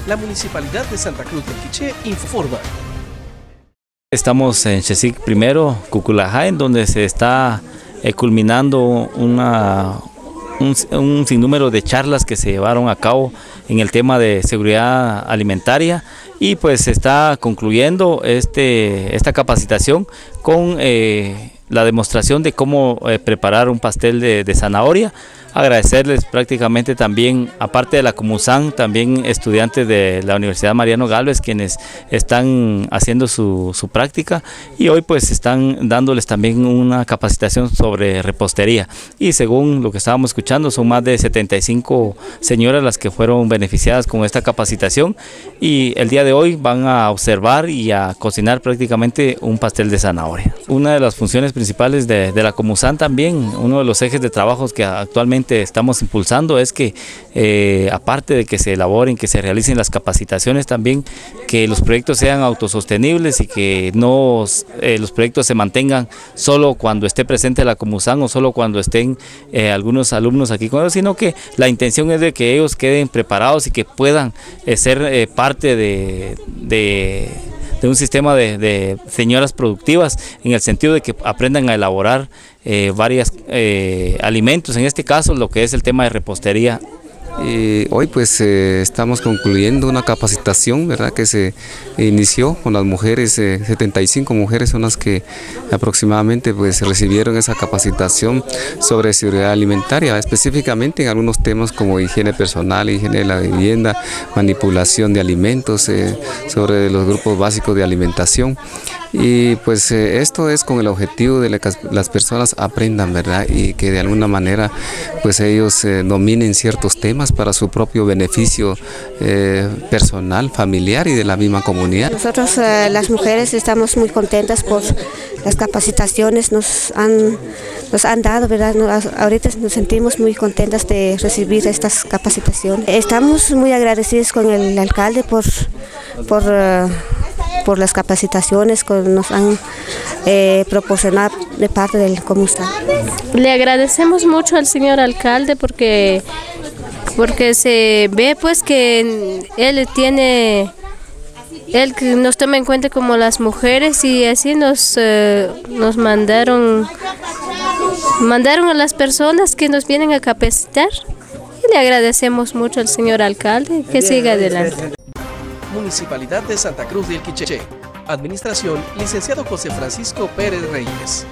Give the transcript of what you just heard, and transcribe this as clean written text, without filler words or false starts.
La Municipalidad de Santa Cruz del Quiché informa. Estamos en Xesic primero, Cuculajá, en donde se está culminando un sinnúmero de charlas que se llevaron a cabo en el tema de seguridad alimentaria, y pues se está concluyendo esta capacitación con la demostración de cómo preparar un pastel de zanahoria. Agradecerles prácticamente también, aparte de la Comusan, también estudiantes de la Universidad Mariano Gálvez, quienes están haciendo su práctica, y hoy pues están dándoles también una capacitación sobre repostería. Y según lo que estábamos escuchando, son más de 75 señoras las que fueron beneficiadas con esta capacitación, y el día de hoy van a observar y a cocinar prácticamente un pastel de zanahoria. Una de las funciones principales de la Comusan también, uno de los ejes de trabajos que actualmente estamos impulsando es que aparte de que se elaboren, que se realicen las capacitaciones, también que los proyectos sean autosostenibles y que no los proyectos se mantengan solo cuando esté presente la Comusan o solo cuando estén algunos alumnos aquí con ellos, sino que la intención es de que ellos queden preparados y que puedan ser parte de un sistema de señoras productivas, en el sentido de que aprendan a elaborar varios alimentos, en este caso lo que es el tema de repostería. Hoy pues estamos concluyendo una capacitación, ¿verdad?, que se inició con las mujeres. 75 mujeres son las que aproximadamente pues recibieron esa capacitación sobre seguridad alimentaria, específicamente en algunos temas como higiene personal, higiene de la vivienda, manipulación de alimentos, sobre los grupos básicos de alimentación. Y pues esto es con el objetivo de que las personas aprendan, ¿verdad?, y que de alguna manera pues ellos dominen ciertos temas para su propio beneficio personal, familiar y de la misma comunidad. Nosotros las mujeres estamos muy contentas por las capacitaciones nos han dado, ¿verdad? Ahorita nos sentimos muy contentas de recibir estas capacitaciones. Estamos muy agradecidos con el alcalde por las capacitaciones que nos han proporcionado de parte del Comusan. Le agradecemos mucho al señor alcalde porque se ve pues que él nos toma en cuenta como las mujeres, y así nos mandaron a las personas que nos vienen a capacitar, y le agradecemos mucho al señor alcalde, que siga adelante. Municipalidad de Santa Cruz del Quiché. Administración, licenciado José Francisco Pérez Reyes.